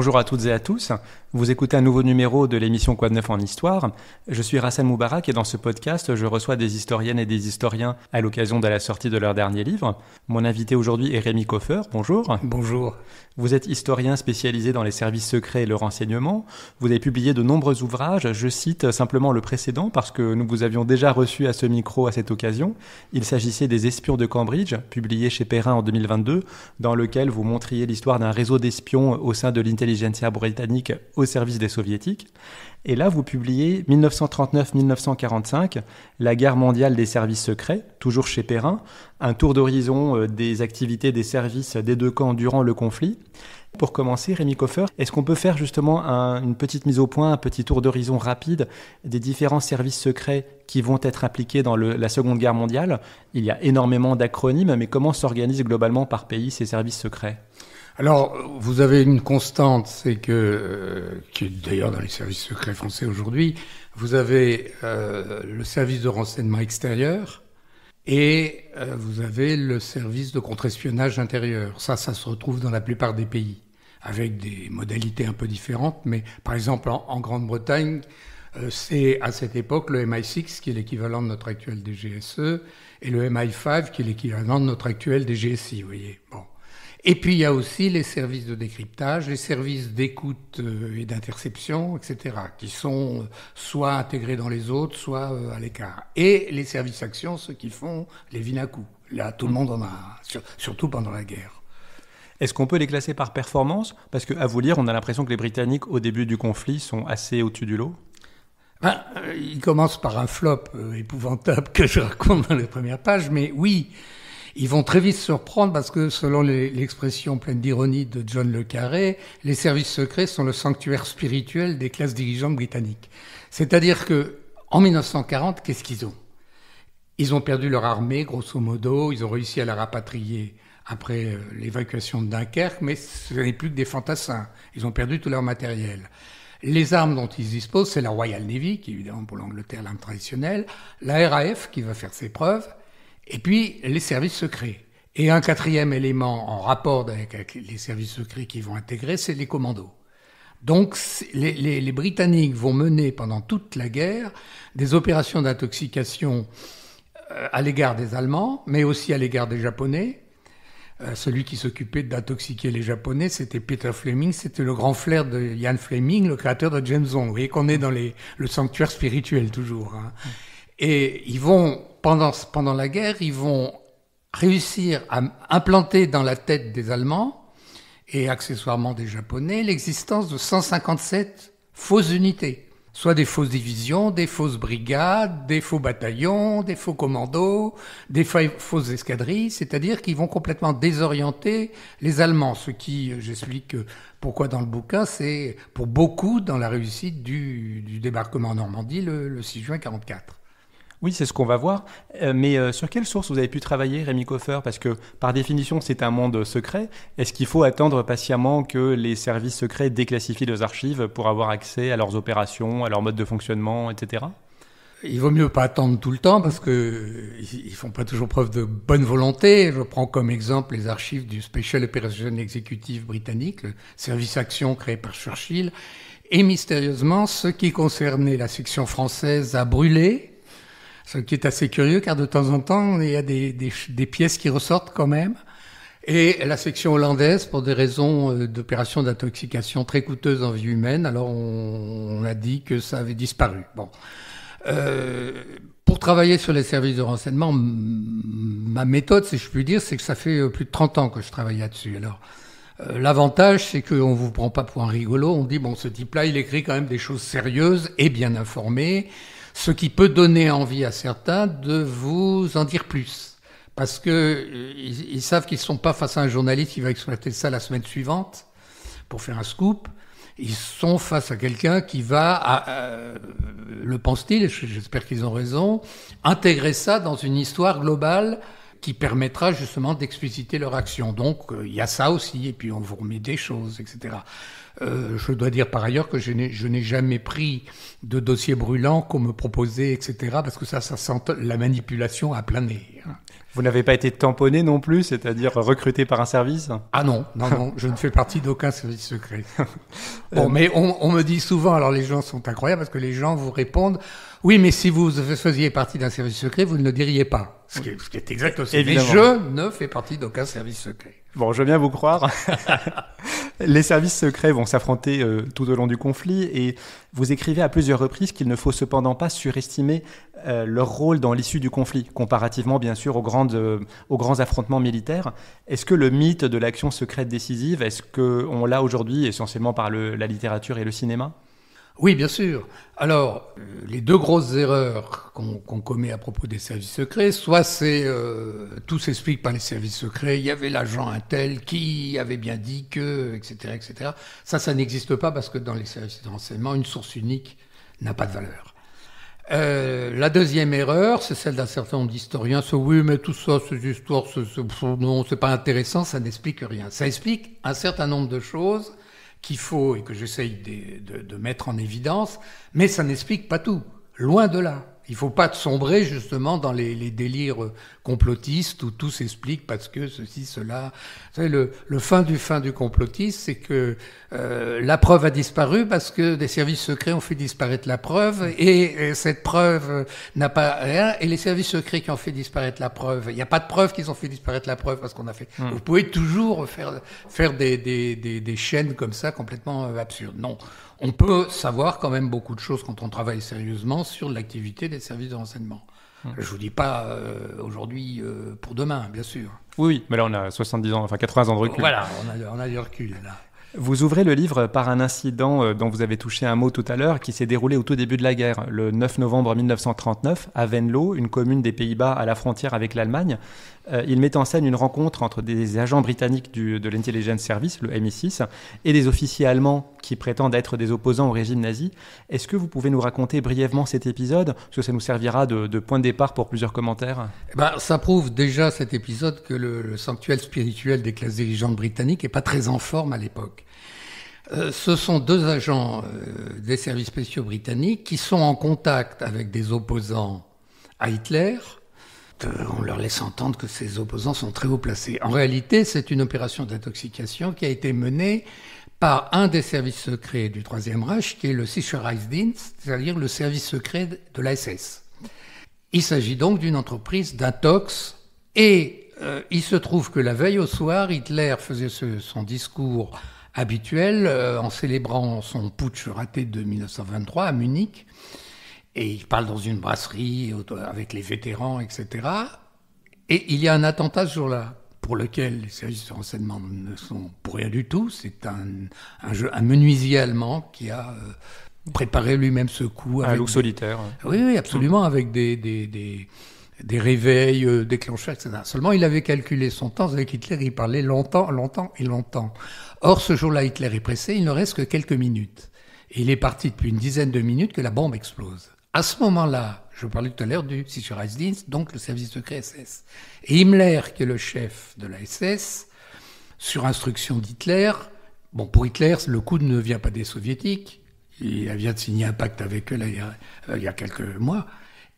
Bonjour à toutes et à tous. Vous écoutez un nouveau numéro de l'émission Quoi de neuf en histoire. Je suis Rassan Moubarak et dans ce podcast, je reçois des historiennes et des historiens à l'occasion de la sortie de leur dernier livre. Mon invité aujourd'hui est Rémi Coffer. Bonjour. Bonjour. Vous êtes historien spécialisé dans les services secrets et le renseignement. Vous avez publié de nombreux ouvrages. Je cite simplement le précédent parce que nous vous avions déjà reçu à ce micro à cette occasion. Il s'agissait des Espions de Cambridge, publié chez Perrin en 2022, dans lequel vous montriez l'histoire d'un réseau d'espions au sein de l'intelligentsia britannique au service des soviétiques. Et là, vous publiez 1939-1945, la guerre mondiale des services secrets, toujours chez Perrin, un tour d'horizon des activités des services des deux camps durant le conflit. Pour commencer, Rémi Coffer, est-ce qu'on peut faire justement une petite mise au point, un petit tour d'horizon rapide des différents services secrets qui vont être impliqués dans la Seconde Guerre mondiale? Il y a énormément d'acronymes, mais comment s'organisent globalement par pays ces services secrets? Alors, vous avez une constante, c'est que, qui est d'ailleurs dans les services secrets français aujourd'hui, vous avez le service de renseignement extérieur et vous avez le service de contre-espionnage intérieur. Ça se retrouve dans la plupart des pays, avec des modalités un peu différentes, mais par exemple en Grande-Bretagne, c'est à cette époque le MI6 qui est l'équivalent de notre actuel DGSE et le MI5 qui est l'équivalent de notre actuel DGSI, vous voyez. Bon. Et puis il y a aussi les services de décryptage, les services d'écoute et d'interception, etc., qui sont soit intégrés dans les autres, soit à l'écart. Et les services actions, ceux qui font les vinacous. Là, tout le monde en a, surtout pendant la guerre. Est-ce qu'on peut les classer par performance? Parce qu'à vous lire, on a l'impression que les Britanniques, au début du conflit, sont assez au-dessus du lot. Ils commencent par un flop épouvantable que je raconte dans les premières pages, mais oui, ils vont très vite se reprendre parce que, selon l'expression pleine d'ironie de John le Carré, les services secrets sont le sanctuaire spirituel des classes dirigeantes britanniques. C'est-à-dire que, en 1940, qu'est-ce qu'ils ont? Ils ont perdu leur armée, grosso modo, ils ont réussi à la rapatrier après l'évacuation de Dunkerque, mais ce n'est plus que des fantassins. Ils ont perdu tout leur matériel. Les armes dont ils disposent, c'est la Royal Navy, qui est évidemment pour l'Angleterre l'arme traditionnelle, la RAF, qui va faire ses preuves, et puis les services secrets. Et un quatrième élément en rapport avec les services secrets qu'ils vont intégrer, c'est les commandos. Donc les Britanniques vont mener pendant toute la guerre des opérations d'intoxication à l'égard des Allemands, mais aussi à l'égard des Japonais. Celui qui s'occupait d'intoxiquer les Japonais, c'était Peter Fleming, c'était le grand frère de Ian Fleming, le créateur de James Bond. Vous voyez qu'on est dans le sanctuaire spirituel toujours. Hein. Et ils vont, pendant la guerre, ils vont réussir à implanter dans la tête des Allemands, et accessoirement des Japonais, l'existence de 157 fausses unités. Soit des fausses divisions, des fausses brigades, des faux bataillons, des faux commandos, des fausses escadrilles, c'est-à-dire qu'ils vont complètement désorienter les Allemands. Ce qui, j'explique pourquoi dans le bouquin, c'est pour beaucoup dans la réussite du débarquement en Normandie le 6 juin 1944. Oui, c'est ce qu'on va voir. Mais sur quelle source vous avez pu travailler, Rémi Coffer? Parce que, par définition, c'est un monde secret. Est-ce qu'il faut attendre patiemment que les services secrets déclassifient leurs archives pour avoir accès à leurs opérations, à leur mode de fonctionnement, etc.? Il vaut mieux pas attendre tout le temps parce que ils font pas toujours preuve de bonne volonté. Je prends comme exemple les archives du Special Operations Executive britannique, le service action créé par Churchill. Et mystérieusement, ce qui concernait la section française a brûlé. Ce qui est assez curieux, car de temps en temps, il y a des pièces qui ressortent quand même. Et la section hollandaise, pour des raisons d'opérations d'intoxication très coûteuses en vie humaine, alors on a dit que ça avait disparu. Bon. Pour travailler sur les services de renseignement, ma méthode, si je puis dire, c'est que ça fait plus de 30 ans que je travaille là-dessus. Alors, l'avantage, c'est qu'on vous prend pas pour un rigolo. On dit, bon, ce type-là, il écrit quand même des choses sérieuses et bien informées. Ce qui peut donner envie à certains de vous en dire plus. Parce que ils savent qu'ils ne sont pas face à un journaliste qui va exploiter ça la semaine suivante pour faire un scoop. Ils sont face à quelqu'un qui va, le pense-t-il, j'espère qu'ils ont raison, intégrer ça dans une histoire globale qui permettra justement d'expliciter leur action. Donc, il y a ça aussi, et puis on vous remet des choses, etc. Je dois dire par ailleurs que je n'ai jamais pris de dossier brûlant qu'on me proposait, etc., parce que ça sent la manipulation à plein nez. Vous n'avez pas été tamponné non plus, c'est-à-dire recruté par un service? Ah non, je ne fais partie d'aucun service secret. Bon, mais on me dit souvent, alors les gens sont incroyables parce que les gens vous répondent, oui, mais si vous faisiez partie d'un service secret, vous ne le diriez pas. Ce qui est exact aussi. Évidemment. Mais je ne fais partie d'aucun service secret. Bon, je veux bien vous croire. Les services secrets vont s'affronter tout au long du conflit et vous écrivez à plusieurs reprises qu'il ne faut cependant pas surestimer leur rôle dans l'issue du conflit, comparativement bien sûr aux grands affrontements militaires. Est-ce que le mythe de l'action secrète décisive, est-ce qu'on l'a aujourd'hui essentiellement par la littérature et le cinéma ? Oui, bien sûr. Alors, les deux grosses erreurs qu'on commet à propos des services secrets, soit c'est tout s'explique par les services secrets, il y avait l'agent un tel qui avait bien dit que, etc., etc. Ça n'existe pas parce que dans les services de renseignement, une source unique n'a pas de valeur. La deuxième erreur, c'est celle d'un certain nombre d'historiens. Oui, mais tout ça, ces histoires, non, c'est pas intéressant, ça n'explique rien. Ça explique un certain nombre de choses qu'il faut et que j'essaye de mettre en évidence, mais ça n'explique pas tout. Loin de là. Il ne faut pas sombrer justement dans les délires complotistes où tout s'explique parce que ceci, cela. Vous savez, le fin du complotiste, c'est que la preuve a disparu parce que des services secrets ont fait disparaître la preuve et cette preuve n'a pas rien. Et les services secrets qui ont fait disparaître la preuve, il n'y a pas de preuve qu'ils ont fait disparaître la preuve parce qu'on a fait. Vous pouvez toujours faire des chaînes comme ça complètement absurdes. Non. On peut savoir quand même beaucoup de choses quand on travaille sérieusement sur l'activité des services de renseignement. Je vous dis pas aujourd'hui pour demain, bien sûr. Oui, mais là on a 70 ans, enfin 80 ans de recul. Voilà, on a du recul là. Vous ouvrez le livre par un incident dont vous avez touché un mot tout à l'heure, qui s'est déroulé au tout début de la guerre, le 9 novembre 1939, à Venlo, une commune des Pays-Bas à la frontière avec l'Allemagne. Il met en scène une rencontre entre des agents britanniques de l'Intelligence Service, le MI6, et des officiers allemands qui prétendent être des opposants au régime nazi. Est-ce que vous pouvez nous raconter brièvement cet épisode ? Parce que ça nous servira de point de départ pour plusieurs commentaires. Ça prouve déjà cet épisode que le sanctuaire spirituel des classes dirigeantes britanniques n'est pas très en forme à l'époque. Ce sont deux agents des services spéciaux britanniques qui sont en contact avec des opposants à Hitler. On leur laisse entendre que ces opposants sont très haut placés. En réalité, c'est une opération d'intoxication qui a été menée par un des services secrets du Troisième Reich, qui est le Sicherheitsdienst, c'est-à-dire le service secret de la SS. Il s'agit donc d'une entreprise d'intox et il se trouve que la veille au soir, Hitler faisait son discours habituel en célébrant son putsch raté de 1923 à Munich. Et il parle dans une brasserie avec les vétérans, etc. Et il y a un attentat ce jour-là, pour lequel les services de renseignement ne sont pour rien du tout. C'est un menuisier allemand qui a préparé lui-même ce coup. Un loup solitaire. Oui, absolument, avec des réveils déclencheurs, etc. Seulement, il avait calculé son temps. Avec Hitler, il parlait longtemps. Or, ce jour-là, Hitler est pressé, il ne reste que quelques minutes. Et il est parti depuis une dizaine de minutes que la bombe explose. À ce moment-là, je parlais tout à l'heure du Sicherheitsdienst, donc le service secret SS. Et Himmler, qui est le chef de la SS, sur instruction d'Hitler, pour Hitler, le coup ne vient pas des soviétiques, il vient de signer un pacte avec eux là, il y a quelques mois,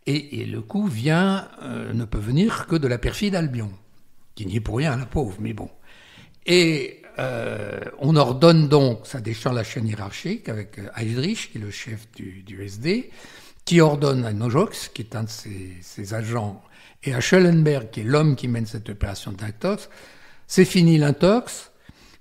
et le coup ne peut venir que de la perfide Albion, qui n'y est pour rien, la pauvre, mais bon. Et on ordonne donc, ça déchire la chaîne hiérarchique avec Heydrich, qui est le chef du SD, qui ordonne à Nojox, qui est un de ses agents, et à Schellenberg, qui est l'homme qui mène cette opération d'intox, c'est fini l'intox,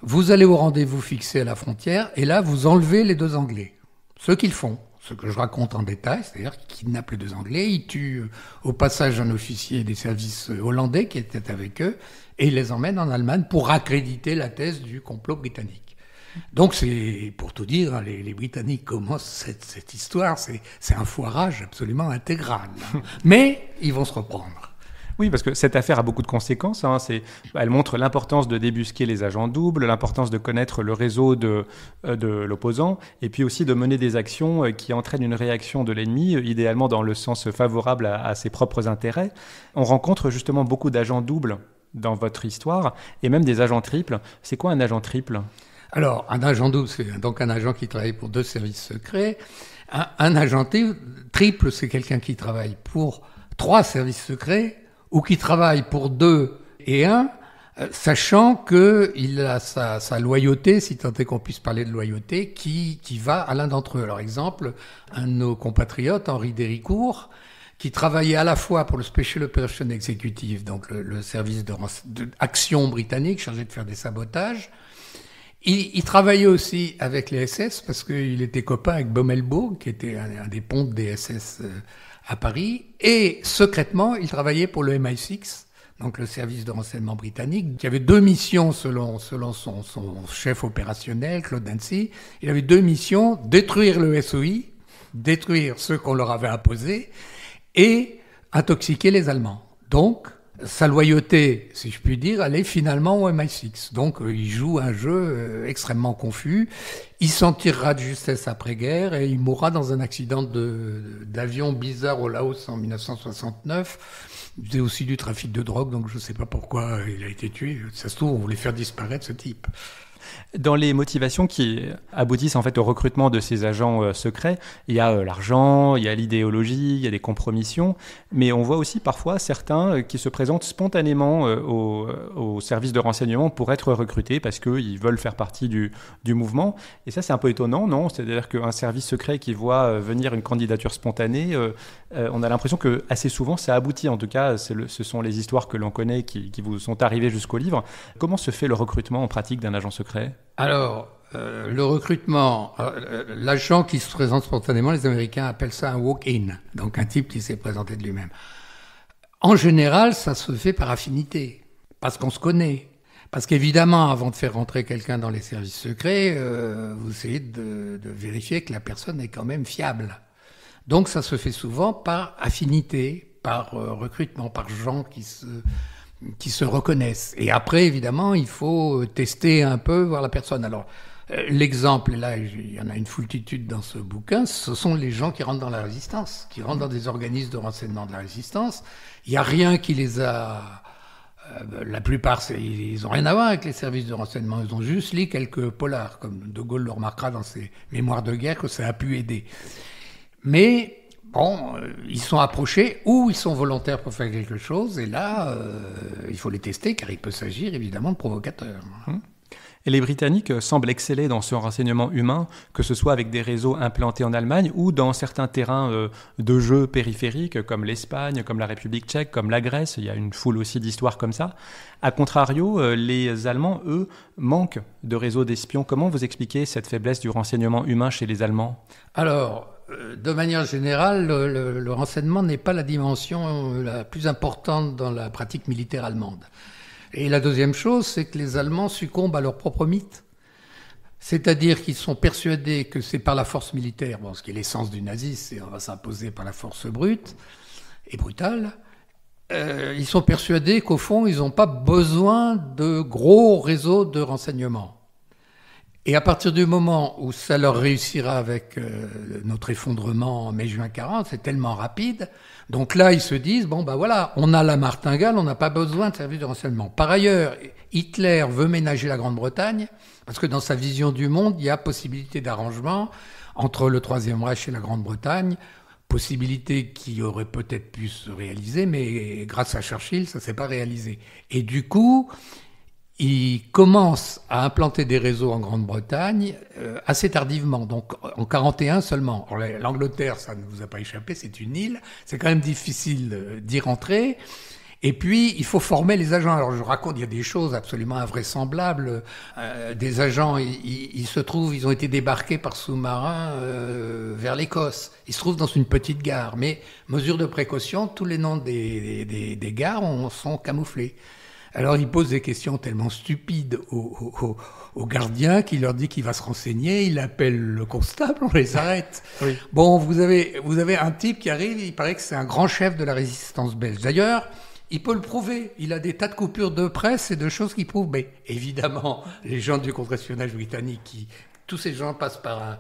vous allez au rendez-vous fixé à la frontière, et là, vous enlevez les deux Anglais. Ce qu'ils font, ce que je raconte en détail, c'est-à-dire qu'ils kidnappent les deux Anglais, ils tuent au passage un officier des services hollandais qui était avec eux, et ils les emmènent en Allemagne pour accréditer la thèse du complot britannique. Donc c'est, pour tout dire, les Britanniques commencent cette histoire, c'est un foirage absolument intégral. Mais ils vont se reprendre. Oui, parce que cette affaire a beaucoup de conséquences. Elle montre l'importance de débusquer les agents doubles, l'importance de connaître le réseau de l'opposant, et puis aussi de mener des actions qui entraînent une réaction de l'ennemi, idéalement dans le sens favorable à ses propres intérêts. On rencontre justement beaucoup d'agents doubles dans votre histoire, et même des agents triples. C'est quoi un agent triple ? Alors, un agent double, c'est donc un agent qui travaille pour deux services secrets. Un agent triple, c'est quelqu'un qui travaille pour 3 services secrets ou qui travaille pour 2 et 1, sachant qu'il a sa loyauté, si tant est qu'on puisse parler de loyauté, qui va à l'un d'entre eux. Alors, exemple, un de nos compatriotes, Henri Déricourt, qui travaillait à la fois pour le Special Operation Executive, donc le service d'action britannique chargé de faire des sabotages. Il travaillait aussi avec les SS parce qu'il était copain avec Bommelbourg, qui était un des pontes des SS à Paris. Et secrètement, il travaillait pour le MI6, donc le service de renseignement britannique, qui avait 2 missions selon son chef opérationnel, Claude Dancy. Il avait 2 missions, détruire le SOI, détruire ceux qu'on leur avait imposés, et intoxiquer les Allemands. Donc, sa loyauté, si je puis dire, elle est finalement au MI6. Donc, il joue un jeu extrêmement confus. Il s'en tirera de justesse après-guerre et il mourra dans un accident d'avion bizarre au Laos en 1969. Il faisait aussi du trafic de drogue, donc je ne sais pas pourquoi il a été tué. Ça se trouve, on voulait faire disparaître ce type. Dans les motivations qui aboutissent en fait au recrutement de ces agents secrets, il y a l'argent, il y a l'idéologie, il y a des compromissions, mais on voit aussi parfois certains qui se présentent spontanément au service de renseignement pour être recrutés parce qu'ils veulent faire partie du mouvement. Et ça, c'est un peu étonnant, non ? C'est-à-dire qu'un service secret qui voit venir une candidature spontanée, on a l'impression que assez souvent ça aboutit. En tout cas, ce sont les histoires que l'on connaît qui vous sont arrivées jusqu'au livre. Comment se fait le recrutement en pratique d'un agent secret ? Alors, le recrutement, l'agent qui se présente spontanément, les Américains appellent ça un walk-in, donc un type qui s'est présenté de lui-même. En général, ça se fait par affinité, parce qu'on se connaît. Parce qu'évidemment, avant de faire rentrer quelqu'un dans les services secrets, vous essayez de vérifier que la personne est quand même fiable. Donc ça se fait souvent par affinité, par recrutement, par gens qui se reconnaissent. Et après, évidemment, il faut tester un peu, voir la personne. Alors, l'exemple, et là, il y en a une foultitude dans ce bouquin, ce sont les gens qui rentrent dans la résistance, qui rentrent dans des organismes de renseignement de la résistance. Il n'y a rien qui les a... la plupart, ils n'ont rien à voir avec les services de renseignement. Ils ont juste lu quelques polars, comme De Gaulle le remarquera dans ses mémoires de guerre, que ça a pu aider. Mais... bon, ils sont approchés ou ils sont volontaires pour faire quelque chose, et là, il faut les tester, car il peut s'agir évidemment de provocateurs. Et les Britanniques semblent exceller dans ce renseignement humain, que ce soit avec des réseaux implantés en Allemagne ou dans certains terrains de jeu périphériques, comme l'Espagne, comme la République tchèque, comme la Grèce. Il y a une foule aussi d'histoires comme ça. A contrario, les Allemands, eux, manquent de réseaux d'espions. Comment vous expliquez cette faiblesse du renseignement humain chez les Allemands ? Alors, de manière générale, le renseignement n'est pas la dimension la plus importante dans la pratique militaire allemande. Et la deuxième chose, c'est que les Allemands succombent à leur propre mythe. C'est-à-dire qu'ils sont persuadés que c'est par la force militaire, bon, ce qui est l'essence du nazisme, c'est on va s'imposer par la force brute et brutale. Ils sont persuadés qu'au fond, ils n'ont pas besoin de gros réseaux de renseignement. Et à partir du moment où ça leur réussira avec notre effondrement en mai-juin 40, c'est tellement rapide. Donc là, ils se disent, bon, ben voilà, on a la martingale, on n'a pas besoin de services de renseignement. Par ailleurs, Hitler veut ménager la Grande-Bretagne, parce que dans sa vision du monde, il y a possibilité d'arrangement entre le Troisième Reich et la Grande-Bretagne, possibilité qui aurait peut-être pu se réaliser, mais grâce à Churchill, ça ne s'est pas réalisé. Et du coup... il commence à implanter des réseaux en Grande-Bretagne assez tardivement, donc en 41 seulement. Alors, l'Angleterre, ça ne vous a pas échappé, c'est une île, c'est quand même difficile d'y rentrer. Et puis, il faut former les agents. Alors, je raconte, il y a des choses absolument invraisemblables. Des agents, ils se trouvent, ils ont été débarqués par sous-marin vers l'Écosse. Ils se trouvent dans une petite gare. Mais, mesure de précaution, tous les noms des gares sont camouflés. Alors, il pose des questions tellement stupides au gardien qui leur dit qu'il va se renseigner. Il appelle le constable, on les arrête. Oui. Bon, vous avez un type qui arrive, il paraît que c'est un grand chef de la résistance belge. D'ailleurs, il peut le prouver. Il a des tas de coupures de presse et de choses qui prouvent. Mais évidemment, les gens du contre-espionnage britannique, tous ces gens passent par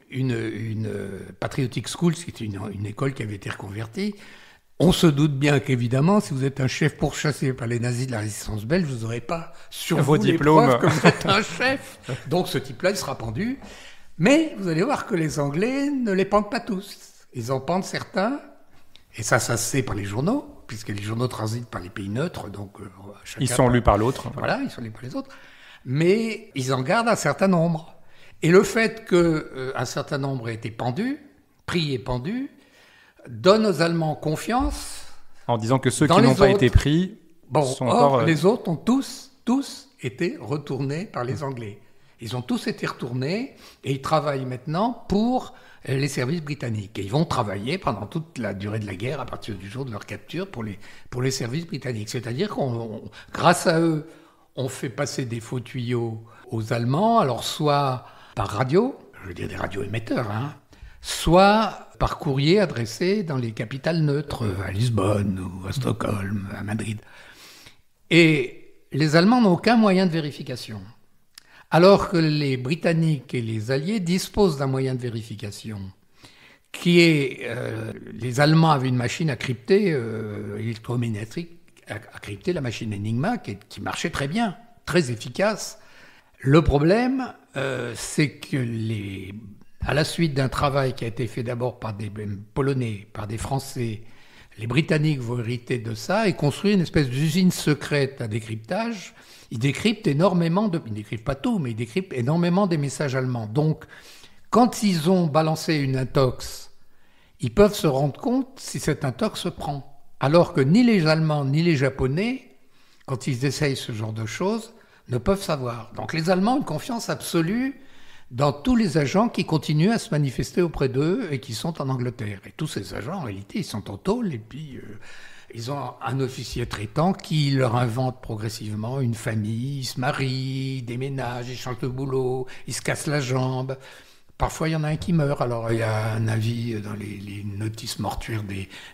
une Patriotic School, c'est une école qui avait été reconvertie. On se doute bien qu'évidemment, si vous êtes un chef pourchassé par les nazis de la résistance belge, vous n'aurez pas sur vos diplômes les preuves que vous êtes un chef. Donc ce type-là, il sera pendu. Mais vous allez voir que les Anglais ne les pendent pas tous. Ils en pendent certains, et ça se sait par les journaux. puisque les journaux transitent par les pays neutres, donc ils sont lus par l'autre. Voilà, ils sont lus par les autres. Mais ils en gardent un certain nombre. Et le fait qu'un certain nombre ait été pris et pendu, donne aux Allemands confiance. En disant que ceux qui n'ont pas été pris sont encore... les autres ont tous été retournés par les Anglais. Ils ont tous été retournés et ils travaillent maintenant pour les services britanniques. Et ils vont travailler pendant toute la durée de la guerre, à partir du jour de leur capture, pour les services britanniques. C'est-à-dire qu'on, grâce à eux, on fait passer des faux tuyaux aux Allemands, alors soit par radio, je veux dire des radioémetteurs, soit par courrier adressé dans les capitales neutres, à Lisbonne ou à Stockholm, à Madrid. Et les Allemands n'ont aucun moyen de vérification. Alors que les Britanniques et les Alliés disposent d'un moyen de vérification qui est... les Allemands avaient une machine à crypter, électroménatrique, à crypter la machine Enigma, qui marchait très bien, très efficace. Le problème, c'est que à la suite d'un travail qui a été fait d'abord par des Polonais, par des Français, les Britanniques vont hériter de ça et construire une espèce d'usine secrète à décryptage. Ils décryptent énormément ils ne décryptent pas tout, mais ils décryptent énormément des messages allemands. Donc, quand ils ont balancé une intox, ils peuvent se rendre compte si cette intox se prend. Alors que ni les Allemands ni les Japonais, quand ils essayent ce genre de choses, ne peuvent savoir. Donc les Allemands ont une confiance absolue dans tous les agents qui continuent à se manifester auprès d'eux et qui sont en Angleterre. Et tous ces agents, en réalité, ils sont en tôle et puis ils ont un officier traitant qui leur invente progressivement une famille, ils se marient, ils déménagent, ils changent de boulot, ils se cassent la jambe. Parfois, il y en a un qui meurt. Alors, il y a un avis dans les notices mortuaires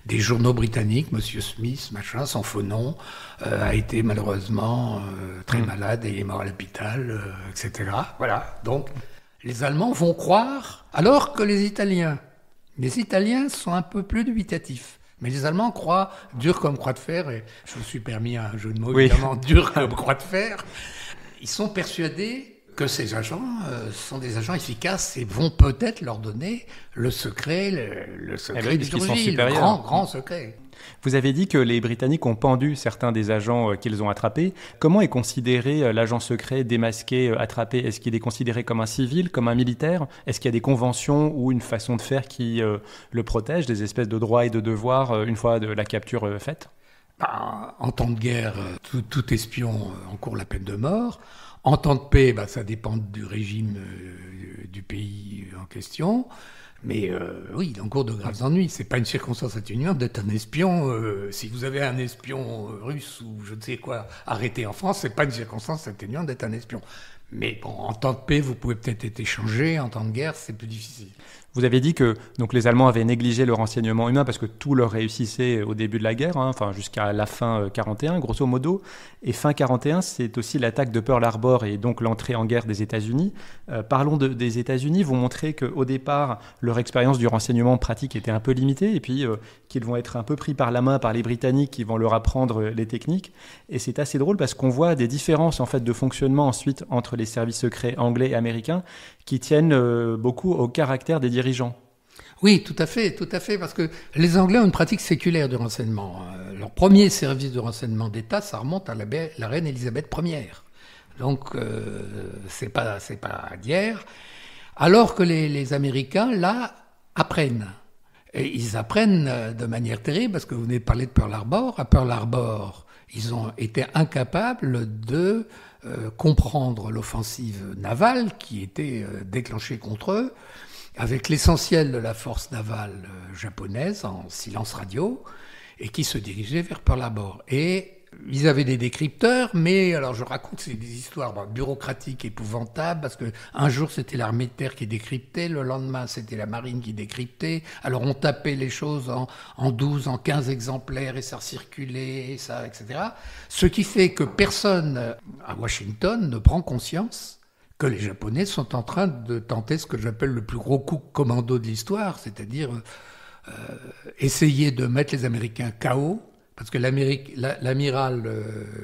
des journaux britanniques. Monsieur Smith, machin, son faux nom, a été malheureusement très malade et il est mort à l'hôpital, etc. Voilà. Donc, les Allemands vont croire, alors que les Italiens sont un peu plus dubitatifs. Mais les Allemands croient dur comme croix de fer, et je me suis permis un jeu de mots, évidemment, dur comme croix de fer. Ils sont persuadés que ces agents sont des agents efficaces et vont peut-être leur donner le secret, le secret du Turgile, le grand secret. Vous avez dit que les Britanniques ont pendu certains des agents qu'ils ont attrapés. Comment est considéré l'agent secret démasqué, attrapé ? Est-ce qu'il est considéré comme un civil, comme un militaire ? Est-ce qu'il y a des conventions ou une façon de faire qui le protège, des espèces de droits et de devoirs une fois la capture faite ? En temps de guerre, tout espion encourt la peine de mort. En temps de paix, ça dépend du régime du pays en question. Mais oui, il encourt de graves ennuis. C'est pas une circonstance atténuante d'être un espion. Si vous avez un espion russe ou je ne sais quoi arrêté en France, c'est pas une circonstance atténuante d'être un espion. Mais bon, en temps de paix, vous pouvez peut-être être échangé. En temps de guerre, c'est plus difficile. Vous avez dit que donc, les Allemands avaient négligé le renseignement humain parce que tout leur réussissait au début de la guerre, jusqu'à la fin 41, grosso modo. Et fin 41, c'est aussi l'attaque de Pearl Harbor et donc l'entrée en guerre des États-Unis. Parlons des États-Unis. Vous montrez qu'au départ, leur expérience du renseignement pratique était un peu limitée et puis qu'ils vont être un peu pris par la main par les Britanniques qui vont leur apprendre les techniques. Et c'est assez drôle parce qu'on voit des différences en fait, de fonctionnement ensuite entre les services secrets anglais et américains qui tiennent beaucoup au caractère des dirigeants. Oui, tout à fait, parce que les Anglais ont une pratique séculaire du renseignement. Leur premier service de renseignement d'État, ça remonte à la reine Élisabeth Ier. Donc, c'est pas d'hier. Alors que les Américains, là, apprennent. Et ils apprennent de manière terrible, parce que vous venez de parler de Pearl Harbor. À Pearl Harbor, ils ont été incapables de comprendre l'offensive navale qui était déclenchée contre eux, avec l'essentiel de la force navale japonaise en silence radio, et qui se dirigeait vers Pearl Harbor. Et ils avaient des décrypteurs, mais alors je raconte, c'est des histoires bureaucratiques épouvantables, parce que un jour c'était l'armée de terre qui décryptait, le lendemain c'était la marine qui décryptait, alors on tapait les choses en 12, en 15 exemplaires, et ça circulait, et ça, etc. Ce qui fait que personne à Washington ne prend conscience que les Japonais sont en train de tenter ce que j'appelle le plus gros coup commando de l'histoire, c'est-à-dire essayer de mettre les Américains KO, parce que l'amiral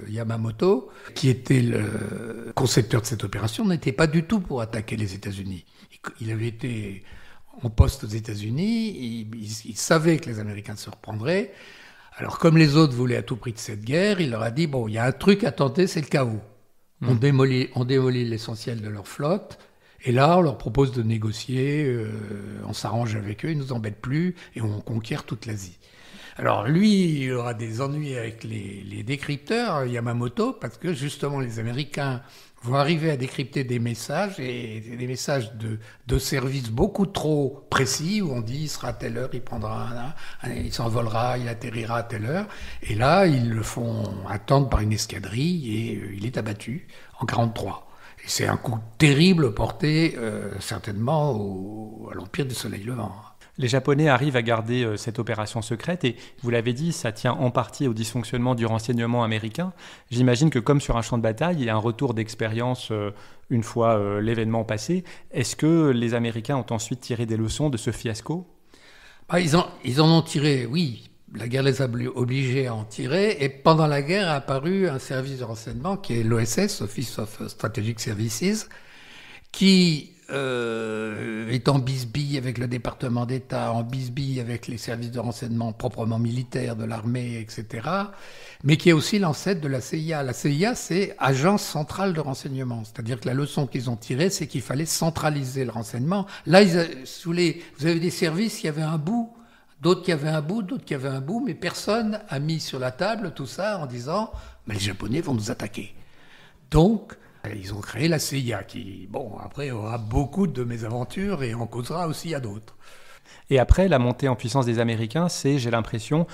Yamamoto, qui était le concepteur de cette opération, n'était pas du tout pour attaquer les États-Unis. Il avait été en poste aux États-Unis, il savait que les Américains se reprendraient. Alors, comme les autres voulaient à tout prix de cette guerre, il leur a dit, bon, il y a un truc à tenter, c'est le chaos. On démolit l'essentiel de leur flotte, et là, on leur propose de négocier, on s'arrange avec eux, ils nous embêtent plus, et on conquiert toute l'Asie. Alors lui, il aura des ennuis avec les décrypteurs, Yamamoto, parce que justement, les Américains vont arriver à décrypter des messages, et des messages de services beaucoup trop précis, où on dit, il sera à telle heure, il prendra il s'envolera, il atterrira à telle heure, et là, ils le font attendre par une escadrille, et il est abattu en 1943. Et c'est un coup terrible porté, certainement, à l'Empire du Soleil Levant. Les Japonais arrivent à garder cette opération secrète et, vous l'avez dit, ça tient en partie au dysfonctionnement du renseignement américain. J'imagine que comme sur un champ de bataille, il y a un retour d'expérience une fois l'événement passé. Est-ce que les Américains ont ensuite tiré des leçons de ce fiasco ? Ils en ont tiré, oui. La guerre les a obligés à en tirer. Et pendant la guerre a apparu un service de renseignement qui est l'OSS, Office of Strategic Services, qui est en bisbille avec le département d'État, en bisbille avec les services de renseignement proprement militaires de l'armée, etc., mais qui est aussi l'ancêtre de la CIA. La CIA, c'est Agence centrale de renseignement, c'est-à-dire que la leçon qu'ils ont tirée, c'est qu'il fallait centraliser le renseignement. Là, vous avez des services qui avaient un bout, d'autres qui avaient un bout, d'autres qui avaient un bout, mais personne a mis sur la table tout ça en disant « mais les Japonais vont nous attaquer ». Donc, ils ont créé la CIA qui, après aura beaucoup de mésaventures et en causera aussi à d'autres. Et après, la montée en puissance des Américains, c'est, j'ai l'impression,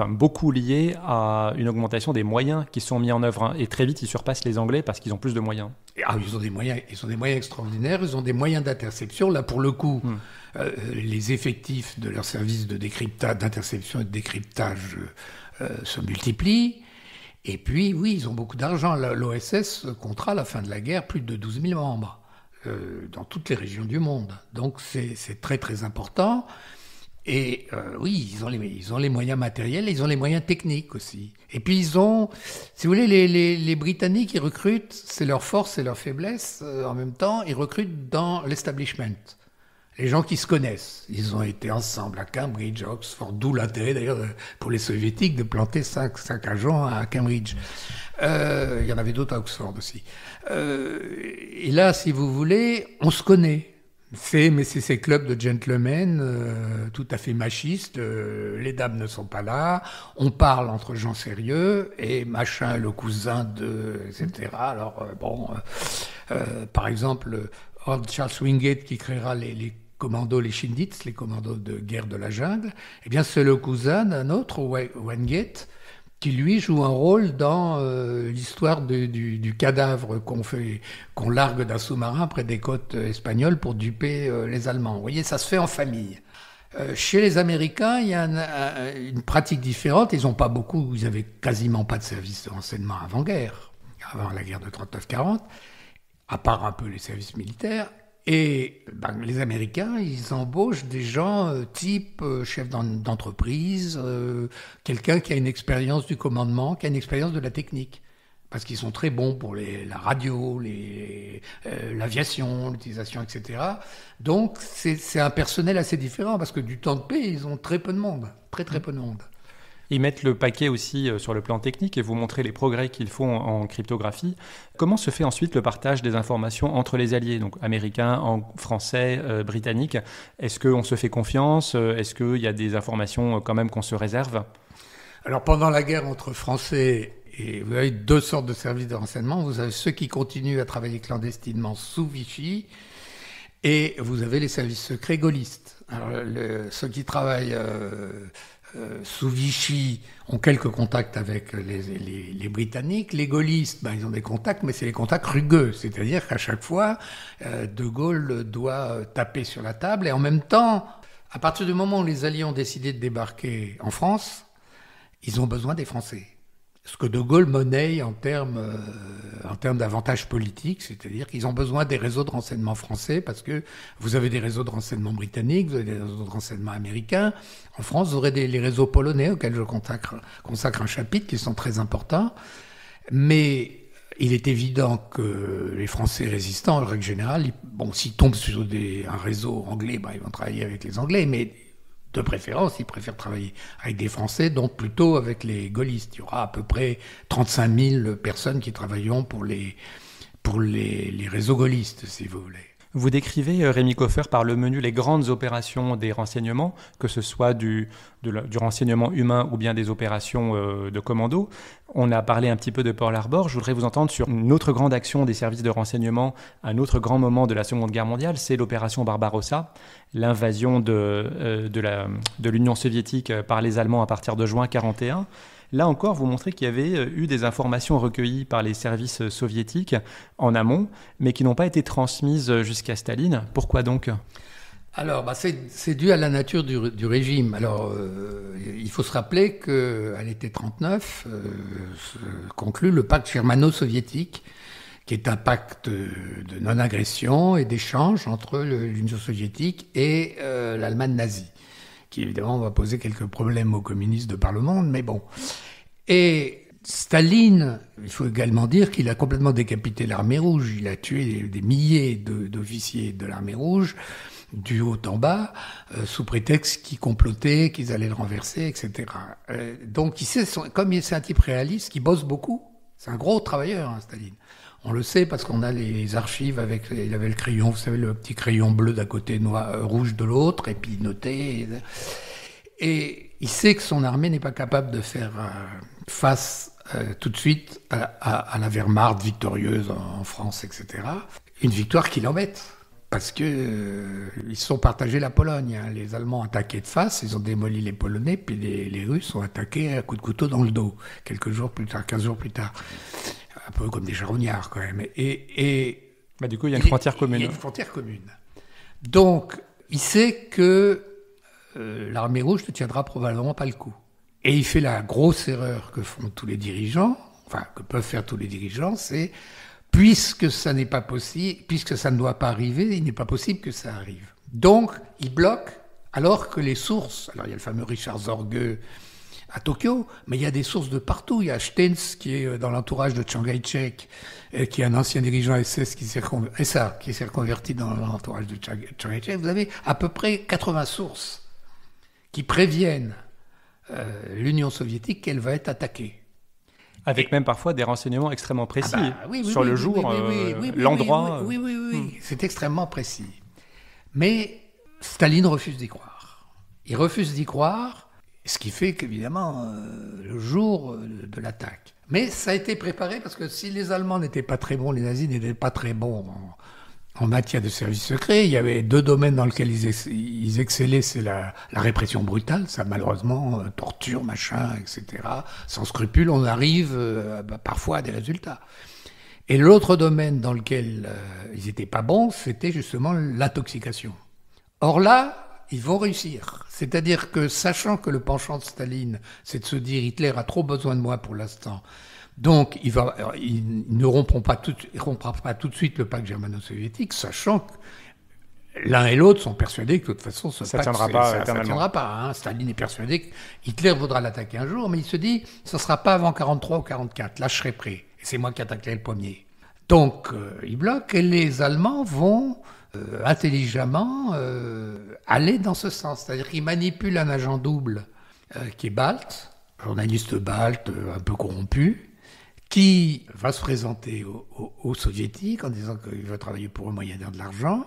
beaucoup lié à une augmentation des moyens qui sont mis en œuvre. Et très vite, ils surpassent les Anglais parce qu'ils ont plus de moyens. Ils ont des moyens extraordinaires, ils ont des moyens d'interception. Là, pour le coup, les effectifs de leur service d'interception et de décryptage se multiplient. Et puis, oui, ils ont beaucoup d'argent. L'OSS comptera à la fin de la guerre plus de 12 000 membres dans toutes les régions du monde. Donc, c'est très, très important. Et oui, ils ont les moyens matériels, ils ont les moyens techniques aussi. Et puis, ils ont, si vous voulez, les Britanniques, ils recrutent, c'est leur force et leur faiblesse. En même temps, ils recrutent dans l'establishment. Les gens qui se connaissent, ils ont été ensemble à Cambridge, à Oxford, d'où l'intérêt d'ailleurs pour les soviétiques de planter 5 agents à Cambridge. Il y en avait d'autres à Oxford aussi. Et là, si vous voulez, on se connaît. Mais c'est ces clubs de gentlemen tout à fait machistes. Les dames ne sont pas là. On parle entre gens sérieux et machin, le cousin de, etc. Alors par exemple, Charles Wingate qui créera les commandos, les Shindits, les commandos de guerre de la jungle, eh bien c'est le cousin d'un autre, Wingate, qui lui joue un rôle dans l'histoire du cadavre qu'on largue d'un sous-marin près des côtes espagnoles pour duper les Allemands. Vous voyez, ça se fait en famille. Chez les Américains, il y a une pratique différente. Ils avaient quasiment pas de service de renseignement avant-guerre, avant la guerre de 39-40, à part un peu les services militaires. Et les Américains, ils embauchent des gens type chef d'entreprise, quelqu'un qui a une expérience du commandement, qui a une expérience de la technique. Parce qu'ils sont très bons pour la radio, l'aviation, l'utilisation, etc. Donc c'est un personnel assez différent, parce que du temps de paix, ils ont très peu de monde, très très peu de monde. Ils mettent le paquet aussi sur le plan technique et vous montrez les progrès qu'ils font en cryptographie. Comment se fait ensuite le partage des informations entre les alliés, donc américains, français, britanniques ? Est-ce qu'on se fait confiance ? Est-ce qu'il y a des informations quand même qu'on se réserve ? Alors pendant la guerre entre Français, et vous avez deux sortes de services de renseignement. Vous avez ceux qui continuent à travailler clandestinement sous Vichy et vous avez les services secrets gaullistes. Alors ceux qui travaillent sous Vichy ont quelques contacts avec les Britanniques. Les gaullistes, ils ont des contacts, mais c'est des contacts rugueux. C'est-à-dire qu'à chaque fois, De Gaulle doit taper sur la table. Et en même temps, à partir du moment où les Alliés ont décidé de débarquer en France, ils ont besoin des Français. Ce que De Gaulle monnaie en termes d'avantages politiques, c'est-à-dire qu'ils ont besoin des réseaux de renseignement français parce que vous avez des réseaux de renseignement britanniques, vous avez des réseaux de renseignement américains. En France, vous aurez les réseaux polonais auxquels je consacre un chapitre qui sont très importants. Mais il est évident que les Français résistants, en règle générale, s'ils tombent sur un réseau anglais, ils vont travailler avec les Anglais, mais De préférence, il préfère travailler avec des Français, donc plutôt avec les gaullistes. Il y aura à peu près 35 000 personnes qui travailleront pour les réseaux gaullistes, si vous voulez. Vous décrivez, Rémi Koffer, par le menu les grandes opérations des renseignements, que ce soit du renseignement humain ou bien des opérations de commando. On a parlé un petit peu de Pearl Harbor. Je voudrais vous entendre sur une autre grande action des services de renseignement, un autre grand moment de la Seconde Guerre mondiale, c'est l'opération Barbarossa, l'invasion de l'Union soviétique par les Allemands à partir de juin 1941. Là encore, vous montrez qu'il y avait eu des informations recueillies par les services soviétiques en amont, mais qui n'ont pas été transmises jusqu'à Staline. Pourquoi donc ? Alors, c'est dû à la nature du régime. Alors, il faut se rappeler qu'à l'été 1939, se conclut le pacte germano-soviétique, qui est un pacte de non-agression et d'échange entre l'Union soviétique et l'Allemagne nazie, qui évidemment va poser quelques problèmes aux communistes de par le monde, mais bon. Et Staline, il faut également dire qu'il a complètement décapité l'armée rouge. Il a tué des milliers d'officiers de l'armée rouge, du haut en bas, sous prétexte qu'ils complotaient, qu'ils allaient le renverser, etc. Donc, comme c'est un type réaliste, qui bosse beaucoup, c'est un gros travailleur, hein, Staline. On le sait parce qu'on a les archives il avait le crayon, vous savez, le petit crayon bleu d'un côté, rouge de l'autre, et puis il notait. Et il sait que son armée n'est pas capable de faire face tout de suite à la Wehrmacht victorieuse en France, etc. Une victoire qui l'embête. Parce que ils se sont partagés la Pologne. Hein. Les Allemands ont attaqué de face, ils ont démoli les Polonais, puis les Russes ont attaqué à coups de couteau dans le dos, 15 jours plus tard. Un peu comme des charognards, quand même. Du coup, il y a une frontière commune. Il y a une frontière commune. Donc, il sait que l'armée rouge ne tiendra probablement pas le coup. Et il fait la grosse erreur que font tous les dirigeants, que peuvent faire tous les dirigeants, c'est puisque ça n'est pas possible, puisque ça ne doit pas arriver, il n'est pas possible que ça arrive. Donc, il bloque, alors que les sources, alors il y a le fameux Richard Zorge à Tokyo, mais il y a des sources de partout. Il y a Stenz, qui est dans l'entourage de Chiang Kai-shek, qui est un ancien dirigeant SS qui s'est reconverti dans l'entourage de Chiang Kai-shek. Vous avez à peu près 80 sources qui préviennent l'Union soviétique qu'elle va être attaquée. Avec même parfois des renseignements extrêmement précis sur le jour, l'endroit. Oui, c'est extrêmement précis. Mais Staline refuse d'y croire. Il refuse d'y croire, ce qui fait qu'évidemment, le jour de l'attaque. Mais ça a été préparé parce que si les Allemands n'étaient pas très bons, les nazis n'étaient pas très bons en matière de services secrets, il y avait deux domaines dans lesquels ils excellaient, c'est la répression brutale, ça malheureusement, torture, machin, etc. Sans scrupule, on arrive parfois à des résultats. Et l'autre domaine dans lequel ils n'étaient pas bons, c'était justement l'intoxication. Or là, ils vont réussir. C'est-à-dire que, sachant que le penchant de Staline, c'est de se dire Hitler a trop besoin de moi pour l'instant, donc il ne rompra pas tout de suite le pacte germano-soviétique, sachant que l'un et l'autre sont persuadés que de toute façon ça ne tiendra pas. Ça tiendra pas. Hein. Staline est persuadé que Hitler voudra l'attaquer un jour, mais il se dit ça ne sera pas avant 43 ou 44. Là, je serai prêt. Et c'est moi qui attaquerai le premier. Donc, il bloque et les Allemands vont intelligemment aller dans ce sens. C'est-à-dire qu'ils manipulent un agent double qui est balte, journaliste balte, un peu corrompu, qui va se présenter aux soviétiques en disant qu'il va travailler pour eux moyennant de l'argent.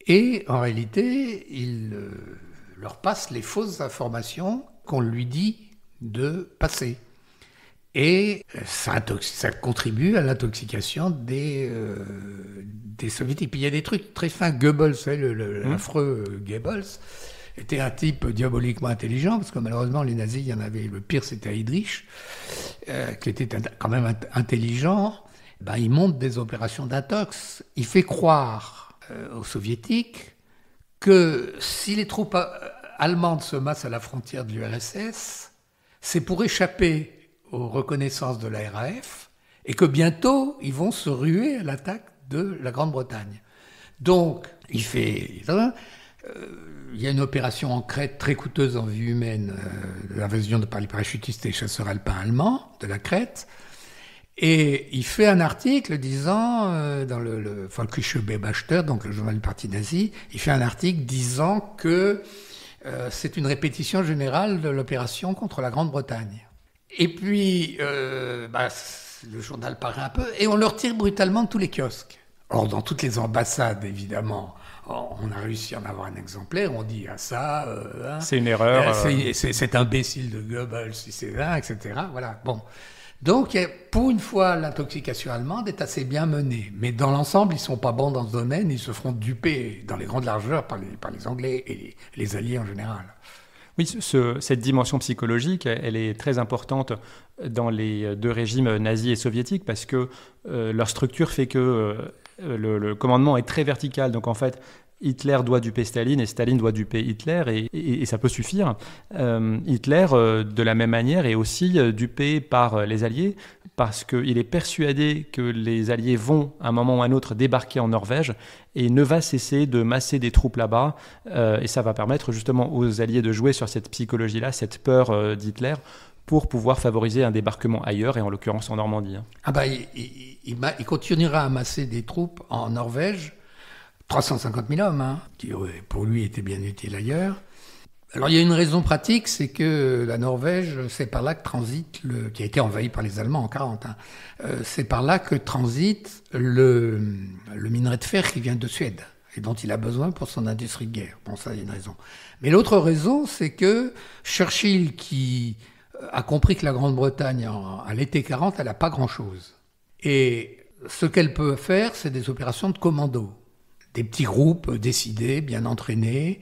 Et en réalité, il leur passe les fausses informations qu'on lui dit de passer. Et ça contribue à l'intoxication des soviétiques. Puis il y a des trucs très fins. Goebbels, vous savez, l'affreux Goebbels, était un type diaboliquement intelligent, parce que malheureusement, les nazis, il y en avait, le pire, c'était Heydrich, qui était quand même intelligent. Il monte des opérations d'intox. Il fait croire aux soviétiques que si les troupes allemandes se massent à la frontière de l'URSS, c'est pour échapper aux reconnaissances de la RAF, et que bientôt, ils vont se ruer à l'attaque de la Grande-Bretagne. Donc, il y a une opération en Crète très coûteuse en vie humaine, l'invasion par les parachutistes et chasseurs alpins allemands de la Crète, et il fait un article disant, dans le Volkische Beobachter, donc le journal du parti nazi, il fait un article disant que c'est une répétition générale de l'opération contre la Grande-Bretagne. Et puis, le journal paraît un peu, et on le retire brutalement de tous les kiosques. Or, dans toutes les ambassades, évidemment, on a réussi à en avoir un exemplaire, on dit c'est une erreur. C'est imbécile de Goebbels, c'est là, etc. Voilà, bon. Donc, pour une fois, l'intoxication allemande est assez bien menée. Mais dans l'ensemble, ils ne sont pas bons dans ce domaine, ils se feront duper dans les grandes largeurs par les Anglais et les Alliés en général. Oui, cette dimension psychologique, elle est très importante dans les deux régimes nazis et soviétiques parce que leur structure fait que le commandement est très vertical. Donc en fait, Hitler doit duper Staline et Staline doit duper Hitler et ça peut suffire. Hitler, de la même manière, est aussi dupé par les Alliés parce qu'il est persuadé que les Alliés vont, à un moment ou à un autre, débarquer en Norvège et ne va cesser de masser des troupes là-bas. Et ça va permettre justement aux Alliés de jouer sur cette psychologie-là, cette peur d'Hitler, pour pouvoir favoriser un débarquement ailleurs, et en l'occurrence en Normandie. Il continuera à masser des troupes en Norvège, 350 000 hommes, qui pour lui étaient bien utiles ailleurs. Alors il y a une raison pratique, c'est que la Norvège, c'est par là que transite, qui a été envahi par les Allemands en 1940, c'est par là que transite le minerai de fer qui vient de Suède, et dont il a besoin pour son industrie de guerre. Bon, ça, il y a une raison. Mais l'autre raison, c'est que Churchill, qui a compris que la Grande-Bretagne, à l'été 40, elle n'a pas grand-chose. Et ce qu'elle peut faire, c'est des opérations de commando. Des petits groupes décidés, bien entraînés,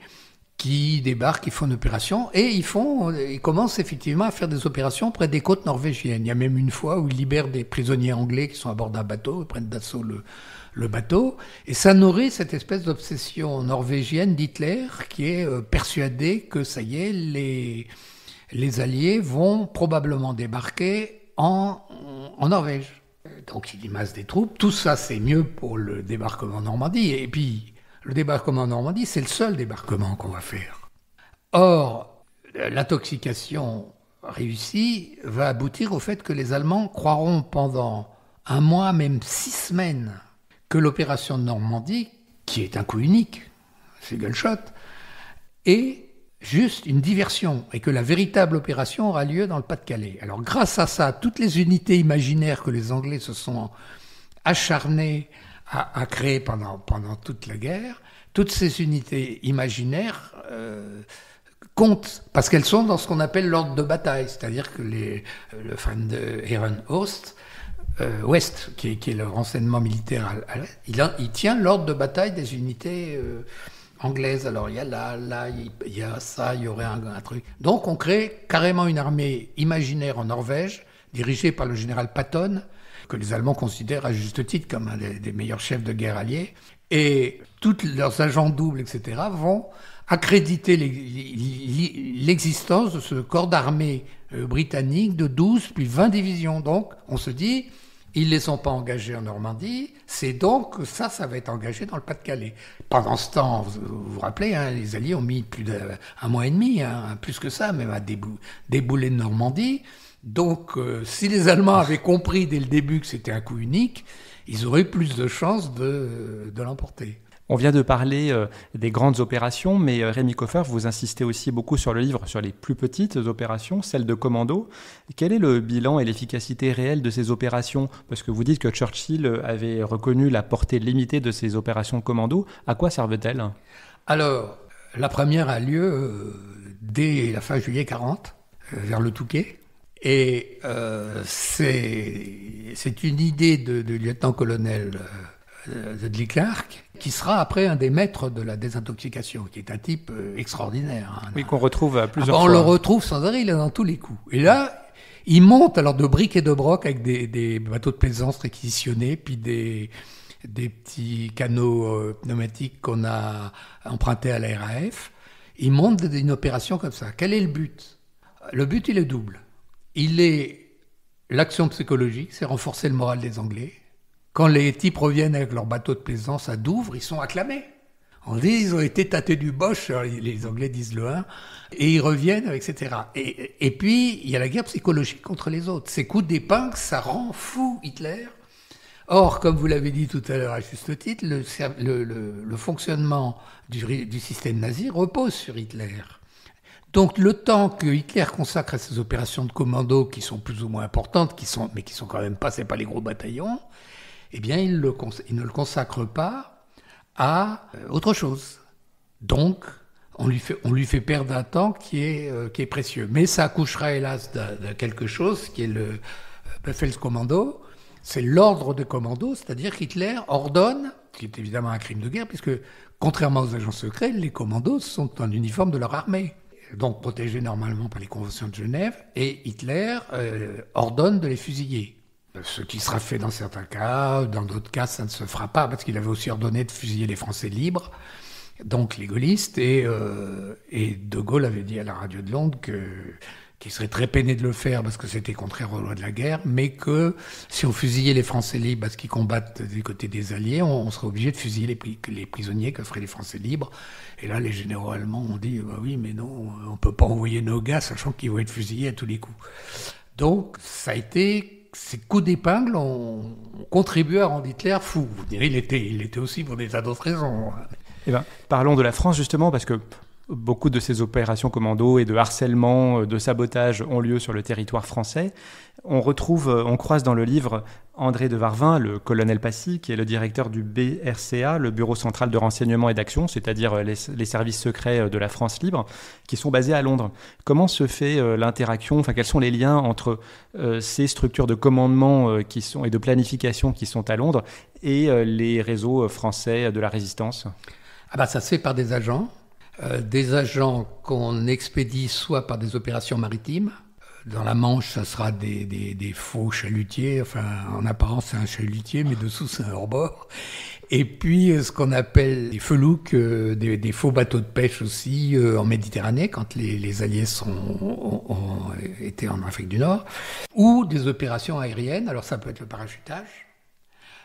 qui débarquent, qui font une opération, et ils commencent effectivement à faire des opérations près des côtes norvégiennes. Il y a même une fois où ils libèrent des prisonniers anglais qui sont à bord d'un bateau, ils prennent d'assaut le bateau, et ça nourrit cette espèce d'obsession norvégienne d'Hitler, qui est persuadé que ça y est, les Alliés vont probablement débarquer en Norvège. Donc il y masse des troupes. Tout ça, c'est mieux pour le débarquement en Normandie. Et puis, le débarquement en Normandie, c'est le seul débarquement qu'on va faire. Or, l'intoxication réussie va aboutir au fait que les Allemands croiront pendant un mois, même 6 semaines, que l'opération de Normandie, qui est un coup unique, c'est gunshot, est juste une diversion et que la véritable opération aura lieu dans le Pas-de-Calais. Alors grâce à ça, toutes les unités imaginaires que les Anglais se sont acharnés à créer pendant toute la guerre, toutes ces unités imaginaires comptent parce qu'elles sont dans ce qu'on appelle l'ordre de bataille, c'est-à-dire que le Van de Herrenhorst Ouest, qui est le renseignement militaire à l'Est, il tient l'ordre de bataille des unités anglaise. Alors il y a il y a ça, il y aurait un truc. Donc on crée carrément une armée imaginaire en Norvège, dirigée par le général Patton, que les Allemands considèrent à juste titre comme un des meilleurs chefs de guerre alliés. Et tous leurs agents doubles, etc., vont accréditer l'existence de ce corps d'armée britannique de 12 puis 20 divisions. Donc on se dit, ils ne les ont pas engagés en Normandie, c'est donc que ça va être engagé dans le Pas-de-Calais. Pendant ce temps, vous vous rappelez, les Alliés ont mis plus d'1 mois et demi, plus que ça, même à débouler de Normandie. Donc, si les Allemands avaient compris dès le début que c'était un coup unique, ils auraient plus de chances de l'emporter. On vient de parler des grandes opérations, mais Rémi Coffert, vous insistez aussi beaucoup sur le livre, sur les plus petites opérations, celles de commando. Quel est le bilan et l'efficacité réelle de ces opérations ? Parce que vous dites que Churchill avait reconnu la portée limitée de ces opérations commando. À quoi servent-elles ? Alors, la première a lieu dès la fin juillet 40, vers le Touquet. Et c'est une idée du lieutenant-colonel de Clark, qui sera après un des maîtres de la désintoxication, qui est un type extraordinaire. Oui, qu'on retrouve à plusieurs fois. On le retrouve sans arrêt, il est dans tous les coups. Et là, il monte alors de briques et de broc avec des bateaux de plaisance réquisitionnés, puis des petits canots pneumatiques qu'on a empruntés à la RAF. Il monte une opération comme ça. Quel est le but ? Le but, il est double. Il est l'action psychologique, c'est renforcer le moral des Anglais. Quand les types reviennent avec leur bateau de plaisance à Douvres, ils sont acclamés. On dit ils ont été tâtés du Bosch, les Anglais disent le 1, et ils reviennent, etc. Et puis, il y a la guerre psychologique contre les autres. Ces coups d'épingle, ça rend fou Hitler. Or, comme vous l'avez dit tout à l'heure à juste titre, le fonctionnement du système nazi repose sur Hitler. Donc le temps que Hitler consacre à ces opérations de commando qui sont plus ou moins importantes, mais qui sont quand même pas, c'est pas les gros bataillons, eh bien il ne le consacre pas à autre chose. Donc on lui fait perdre un temps qui est précieux. Mais ça accouchera hélas de quelque chose qui est le Befehlskommando. C'est l'ordre de commando, c'est-à-dire qu'Hitler ordonne, ce qui est évidemment un crime de guerre, puisque contrairement aux agents secrets, les commandos sont en uniforme de leur armée, donc protégés normalement par les conventions de Genève, et Hitler ordonne de les fusiller. Ce qui sera fait dans certains cas, dans d'autres cas ça ne se fera pas, parce qu'il avait aussi ordonné de fusiller les Français libres, donc les gaullistes, et De Gaulle avait dit à la radio de Londres qu'il serait très peiné de le faire parce que c'était contraire aux lois de la guerre, mais que si on fusillait les Français libres parce qu'ils combattent du côté des Alliés, on serait obligé de fusiller les prisonniers que feraient les Français libres. Et là, les généraux allemands ont dit bah oui, mais non, on peut pas envoyer nos gars sachant qu'ils vont être fusillés à tous les coups. Donc, ça a été ces coups d'épingle ont contribué à rendre Hitler fou. Vous direz, il était aussi pour des tas d'autres raisons. Eh ben, parlons de la France justement, parce que beaucoup de ces opérations commando et de harcèlement, de sabotage ont lieu sur le territoire français. On croise dans le livre André de Varvin, le colonel Passy, qui est le directeur du BRCA, le Bureau central de renseignement et d'action, c'est-à-dire les services secrets de la France libre, qui sont basés à Londres. Comment se fait l'interaction, quels sont les liens entre ces structures de commandement et de planification qui sont à Londres et les réseaux français de la résistance ? Ça se fait par des agents qu'on expédie soit par des opérations maritimes. Dans la Manche, ça sera des faux chalutiers. En apparence, c'est un chalutier, mais dessous, c'est un hors-bord. Et puis, ce qu'on appelle des felouks, des faux bateaux de pêche aussi, en Méditerranée, quand les Alliés ont été en Afrique du Nord. Ou des opérations aériennes. Alors, ça peut être le parachutage.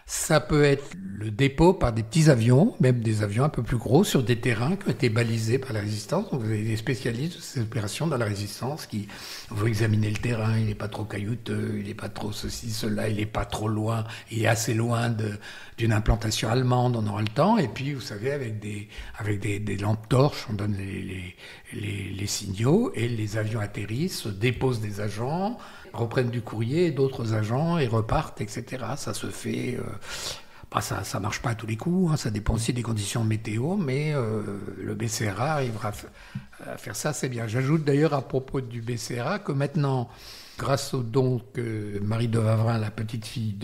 Ça peut être le dépôt par des petits avions, même des avions un peu plus gros, sur des terrains qui ont été balisés par la résistance. Donc vous avez des spécialistes de ces opérations dans la résistance qui vont examiner le terrain. Il n'est pas trop caillouteux, il n'est pas trop ceci, cela, il n'est pas trop loin, il est assez loin d'une implantation allemande, on aura le temps. Et puis vous savez, avec des lampes torches, on donne les signaux et les avions atterrissent, déposent des agents, reprennent du courrier, d'autres agents et repartent, etc. Ça se fait... ça marche pas à tous les coups, ça dépend aussi des conditions météo, mais le BCRA arrivera à faire ça, c'est bien. J'ajoute d'ailleurs à propos du BCRA que maintenant, grâce au don que Marie de Wavrin, la petite fille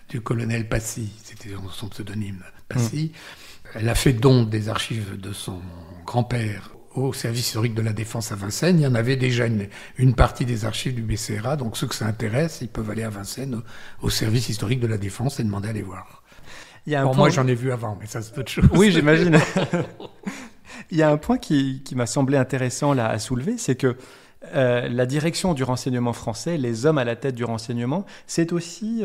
du colonel Passy, c'était son pseudonyme, Passy, elle a fait don des archives de son grand-père au service historique de la Défense à Vincennes. Il y en avait déjà une partie des archives du BCRA, donc ceux que ça intéresse, ils peuvent aller à Vincennes au service historique de la Défense et demander à les voir. Moi j'en ai vu avant, mais ça c'est autre chose. Oui, j'imagine. Il y a un point qui m'a semblé intéressant là à soulever, c'est que la direction du renseignement français, les hommes à la tête du renseignement, c'est aussi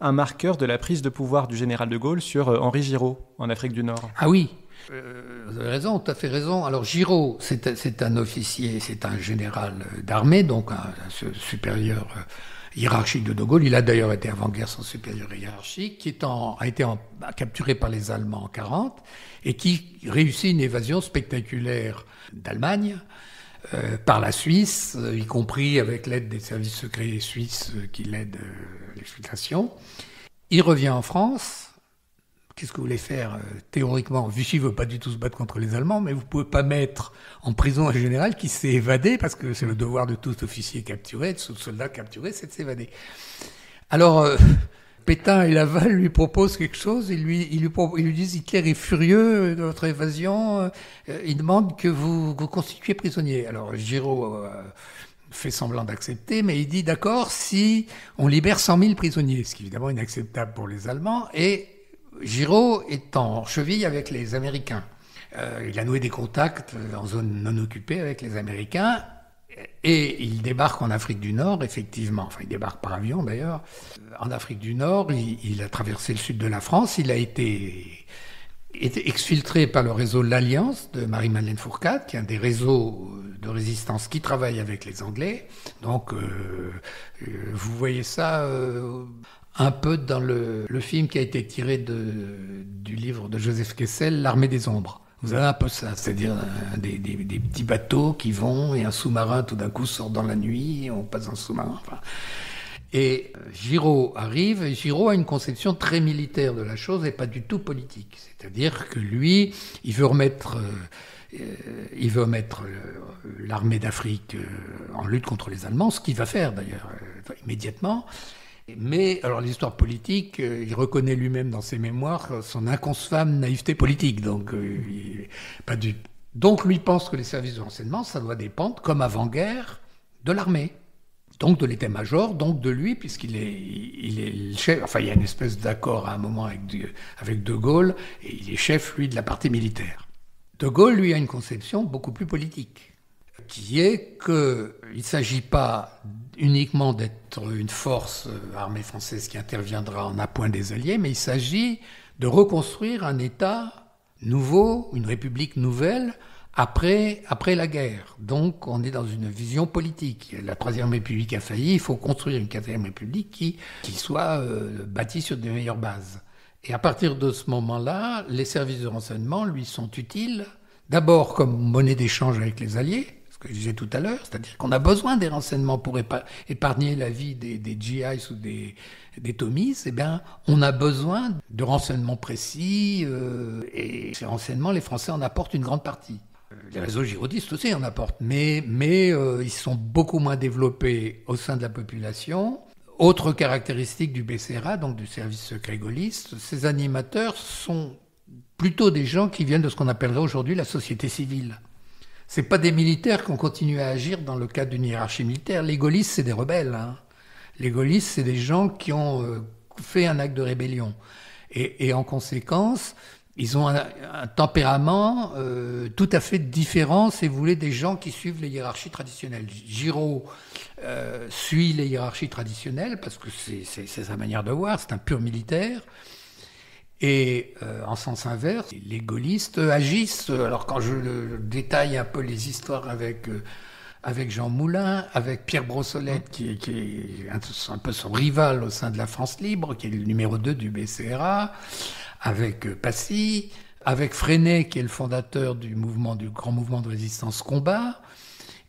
un marqueur de la prise de pouvoir du général de Gaulle sur Henri Giraud en Afrique du Nord. Ah oui, vous avez raison, tout à fait raison. Alors Giraud, c'est un officier, c'est un général d'armée, donc un supérieur hiérarchique de Gaulle. Il a d'ailleurs été avant-guerre son supérieur hiérarchique, qui a été capturé par les Allemands en 1940 et qui réussit une évasion spectaculaire d'Allemagne par la Suisse, y compris avec l'aide des services secrets suisses qui l'aident à l'exfiltration. Il revient en France. Qu'est-ce que vous voulez faire théoriquement? Vichy veut pas du tout se battre contre les Allemands, mais vous pouvez pas mettre en prison un général qui s'est évadé, parce que c'est le devoir de tout officier capturé, de tout soldat capturé, c'est de s'évader. Alors, Pétain et Laval lui proposent quelque chose, ils lui disent Hitler est furieux de votre évasion, il demande que vous constituiez prisonnier. Alors Giraud fait semblant d'accepter, mais il dit d'accord si on libère 100 000 prisonniers, ce qui est évidemment inacceptable pour les Allemands, et Giraud est en cheville avec les Américains. Il a noué des contacts en zone non occupée avec les Américains et il débarque en Afrique du Nord, effectivement. Enfin, il débarque par avion d'ailleurs. En Afrique du Nord, il a traversé le sud de la France. Il a été exfiltré par le réseau L'Alliance de Marie-Madeleine Fourcade, qui est un des réseaux de résistance qui travaille avec les Anglais. Donc, vous voyez ça... un peu dans le film qui a été tiré du livre de Joseph Kessel, L'Armée des Ombres. Vous avez un peu ça, c'est-à-dire des petits bateaux qui vont et un sous-marin tout d'un coup sort dans la nuit, et on passe dans le sous-marin. Enfin. Et Giraud arrive, et Giraud a une conception très militaire de la chose et pas du tout politique. C'est-à-dire que lui, il veut remettre l'armée d'Afrique en lutte contre les Allemands, ce qu'il va faire d'ailleurs immédiatement. Mais alors l'histoire politique, il reconnaît lui-même dans ses mémoires son inconcevable naïveté politique. Donc, donc lui pense que les services de renseignement, ça doit dépendre, comme avant-guerre, de l'armée. Donc de l'état-major, donc de lui, puisqu'il est le chef. Enfin, il y a une espèce d'accord à un moment avec De Gaulle, et il est chef, lui, de la partie militaire. De Gaulle, lui, a une conception beaucoup plus politique, qui est qu'il ne s'agit pas uniquement d'être une force armée française qui interviendra en appoint des Alliés, mais il s'agit de reconstruire un État nouveau, une république nouvelle, après la guerre. Donc on est dans une vision politique. La Troisième République a failli, il faut construire une Quatrième République qui soit bâtie sur de meilleures bases. Et à partir de ce moment-là, les services de renseignement lui sont utiles, d'abord comme monnaie d'échange avec les Alliés, ce que je disais tout à l'heure, c'est-à-dire qu'on a besoin des renseignements pour épargner la vie des GIs ou des Tommies, eh bien, on a besoin de renseignements précis, et ces renseignements, les Français en apportent une grande partie. Les réseaux girodistes aussi en apportent, mais ils sont beaucoup moins développés au sein de la population. Autre caractéristique du BCRA, donc du service secret gaulliste, ces animateurs sont plutôt des gens qui viennent de ce qu'on appellerait aujourd'hui la société civile. C'est pas des militaires qui ont continué à agir dans le cadre d'une hiérarchie militaire. Les gaullistes, c'est des rebelles. Hein. Les gaullistes, c'est des gens qui ont fait un acte de rébellion. Et en conséquence, ils ont un tempérament tout à fait différent, si vous voulez, des gens qui suivent les hiérarchies traditionnelles. Giraud suit les hiérarchies traditionnelles parce que c'est sa manière de voir, c'est un pur militaire. Et en sens inverse, les gaullistes agissent. Alors quand je détaille un peu les histoires avec Jean Moulin, avec Pierre Brossolette, qui est un peu son rival au sein de la France libre, qui est le numéro 2 du BCRA, avec Passy, avec Freinet, qui est le fondateur du grand mouvement de résistance combat,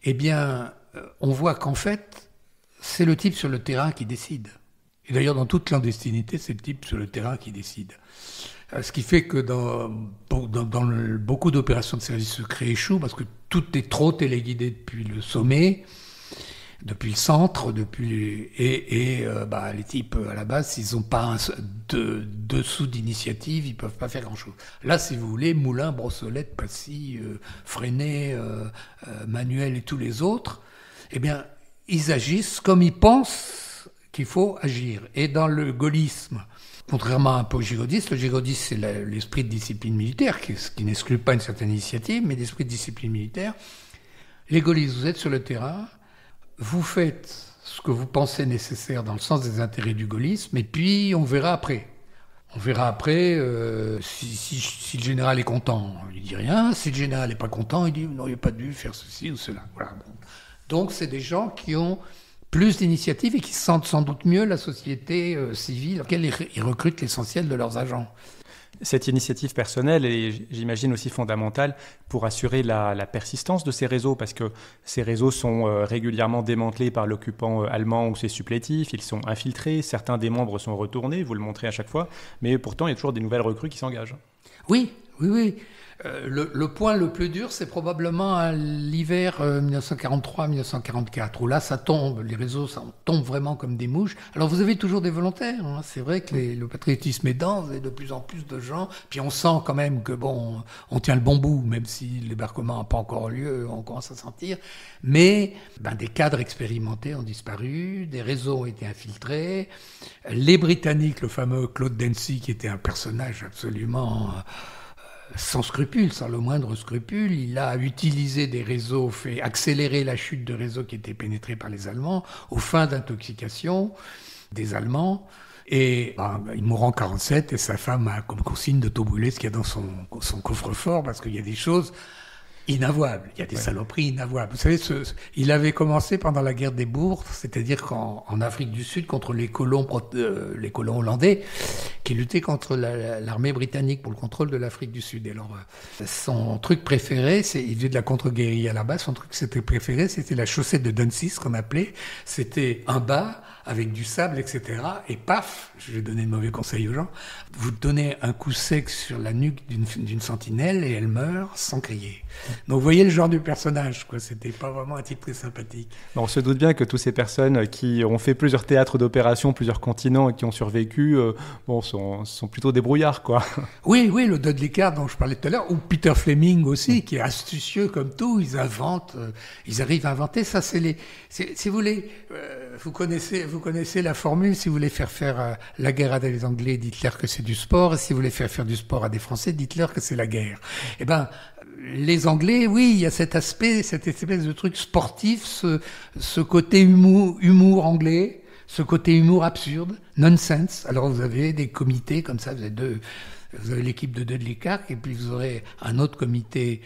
eh bien, on voit qu'en fait, c'est le type sur le terrain qui décide. Et d'ailleurs, dans toute clandestinité, c'est le type sur le terrain qui décide. Ce qui fait que dans beaucoup d'opérations de services secrets échouent, parce que tout est trop téléguidé depuis le sommet, depuis le centre, les types, à la base, s'ils n'ont pas deux sous d'initiative, ils peuvent pas faire grand-chose. Là, si vous voulez, Moulin, Brossolette, Passy, Freinet, Manuel et tous les autres, eh bien, ils agissent comme ils pensent qu'il faut agir. Et dans le gaullisme, contrairement un peu au girodisme, le girodisme, c'est l'esprit de discipline militaire, qui n'exclut pas une certaine initiative, mais l'esprit de discipline militaire. Les gaullistes, vous êtes sur le terrain, vous faites ce que vous pensez nécessaire dans le sens des intérêts du gaullisme, et puis on verra après. On verra après si le général est content, il dit rien. Si le général n'est pas content, il dit non, il n'a pas dû faire ceci ou cela. Voilà. Donc c'est des gens qui ont plus d'initiatives et qui sentent sans doute mieux la société civile, laquelle ils recrutent l'essentiel de leurs agents. Cette initiative personnelle est, j'imagine, aussi fondamentale pour assurer la persistance de ces réseaux, parce que ces réseaux sont régulièrement démantelés par l'occupant allemand ou ses supplétifs, ils sont infiltrés, certains des membres sont retournés, vous le montrez à chaque fois, mais pourtant il y a toujours des nouvelles recrues qui s'engagent. Oui. Le point le plus dur, c'est probablement à l'hiver 1943-1944, où là, ça tombe, les réseaux ça tombe vraiment comme des mouches. Alors, vous avez toujours des volontaires, hein. C'est vrai que le patriotisme est dense, et de plus en plus de gens, puis on sent quand même que, bon, on tient le bon bout, même si le débarquement n'a pas encore lieu, on commence à sentir, mais des cadres expérimentés ont disparu, des réseaux ont été infiltrés, les Britanniques, le fameux Claude Dempsey, qui était un personnage absolument sans scrupule, sans le moindre scrupule, il a utilisé des réseaux, fait accélérer la chute de réseaux qui étaient pénétrés par les Allemands, aux fins d'intoxication des Allemands. Et il mourra en 1947 et sa femme a comme consigne de tout brûler ce qu'il y a dans son coffre-fort, parce qu'il y a des choses inavouables, il y a des saloperies inavouables. Vous savez, il avait commencé pendant la guerre des bourses, c'est-à-dire qu'en Afrique du Sud, contre les colons hollandais, qui luttait contre l'armée britannique pour le contrôle de l'Afrique du Sud. Et alors, son truc préféré, il faisait de la contre-guérilla à la base, son truc préféré, c'était la chaussée de Dungey, ce qu'on appelait. C'était un bas avec du sable, etc. Et paf, je vais donner de mauvais conseils aux gens, vous donnez un coup sec sur la nuque d'une sentinelle et elle meurt sans crier. Donc vous voyez le genre du personnage, quoi. C'était pas vraiment un type très sympathique. On se doute bien que toutes ces personnes qui ont fait plusieurs théâtres d'opération, plusieurs continents et qui ont survécu, sont plutôt débrouillards, quoi. Oui, le Dudley Carr dont je parlais tout à l'heure, ou Peter Fleming aussi, qui est astucieux comme tout. Ils arrivent à inventer. Ça, si vous voulez, vous connaissez la formule. Si vous voulez faire la guerre à des Anglais, dites-leur que c'est du sport. Et si vous voulez faire du sport à des Français, dites-leur que c'est la guerre. Eh ben, les Anglais, oui, il y a cet aspect, cette espèce de truc sportif, ce côté humour anglais, ce côté humour absurde, nonsense. Alors vous avez des comités comme ça, vous avez l'équipe de Dudley Carr, et puis vous aurez un autre comité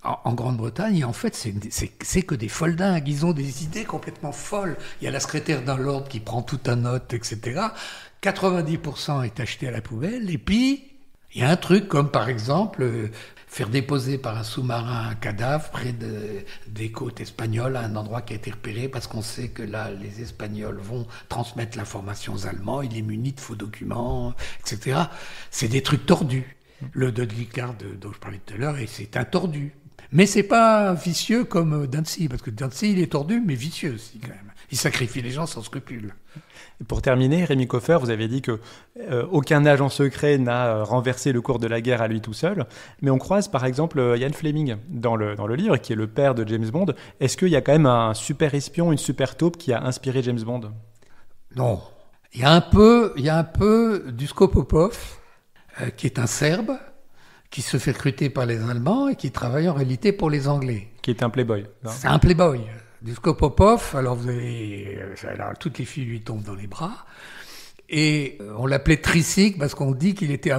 en Grande-Bretagne, et en fait, c'est que des folles dingues. Ils ont des idées complètement folles. Il y a la secrétaire d'un lord qui prend toute un note, etc. 90% est acheté à la poubelle, et puis il y a un truc comme, par exemple, faire déposer par un sous-marin un cadavre près des côtes espagnoles à un endroit qui a été repéré parce qu'on sait que là, les Espagnols vont transmettre l'information aux Allemands, il est muni de faux documents, etc. C'est des trucs tordus. Le Dudley Carr dont je parlais tout à l'heure, c'est un tordu. Mais c'est pas vicieux comme Dungey, parce que Dungey, il est tordu, mais vicieux aussi, quand même. Il sacrifie les gens sans scrupule. Et pour terminer, Rémi Cofer, vous avez dit que aucun agent secret n'a renversé le cours de la guerre à lui tout seul, mais on croise par exemple Ian Fleming dans le livre, qui est le père de James Bond. Est-ce qu'il y a quand même un super espion, une super taupe qui a inspiré James Bond ? Non. Il y a un peu Duško Popov, qui est un Serbe, qui se fait recruter par les Allemands et qui travaille en réalité pour les Anglais. Qui est un playboy. C'est un playboy. Duško Popov, alors toutes les filles lui tombent dans les bras. Et on l'appelait Tricik parce qu'on dit qu'il était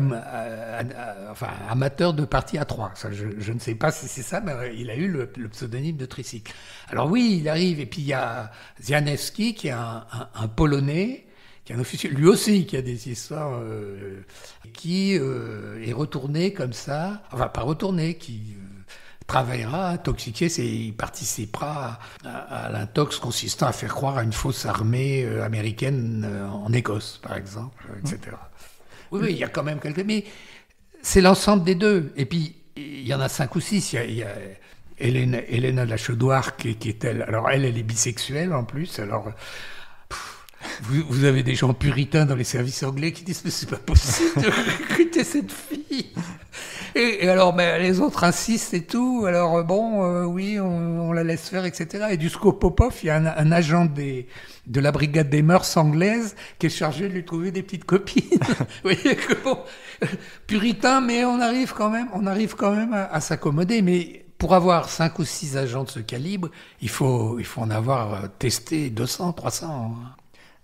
amateur de parties à trois. Ça, je ne sais pas si c'est ça, mais il a eu le pseudonyme de Tricik. Alors oui, il arrive, et puis il y a Zianewski, qui est un Polonais, qui est un officier, lui aussi, qui a des histoires, qui est retourné comme ça, enfin pas retourné, qui travaillera, intoxiqué, il participera à l'intox consistant à faire croire à une fausse armée américaine en Écosse, par exemple, etc. Oui, il y a quand même quelques... Mais c'est l'ensemble des deux. Et puis, il y en a 5 ou 6. Il y a Helena Lachaudoire, qui est elle. Alors, elle est bisexuelle, en plus. Alors... Vous avez des gens puritains dans les services anglais qui disent « Mais c'est pas possible de recruter cette fille !» Et alors, les autres insistent et tout. Alors, oui, on la laisse faire, etc. Et Duško Popov, il y a un agent de la brigade des mœurs anglaise qui est chargé de lui trouver des petites copines. Vous voyez que puritain, mais on arrive quand même à s'accommoder. Mais pour avoir 5 ou 6 agents de ce calibre, il faut en avoir testé 200, 300.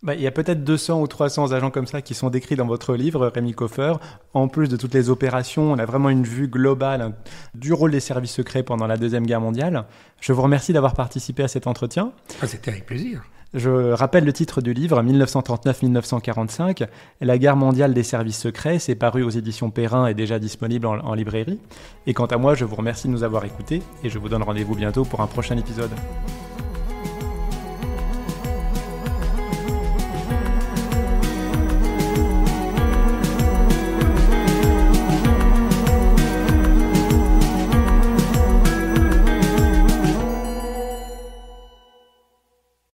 Il y a peut-être 200 ou 300 agents comme ça qui sont décrits dans votre livre, Rémi Cofer. En plus de toutes les opérations, on a vraiment une vue globale du rôle des services secrets pendant la Deuxième Guerre mondiale. Je vous remercie d'avoir participé à cet entretien. C'était avec plaisir. Je rappelle le titre du livre, 1939-1945, La guerre mondiale des services secrets. C'est paru aux éditions Perrin et déjà disponible en librairie. Et quant à moi, je vous remercie de nous avoir écoutés et je vous donne rendez-vous bientôt pour un prochain épisode.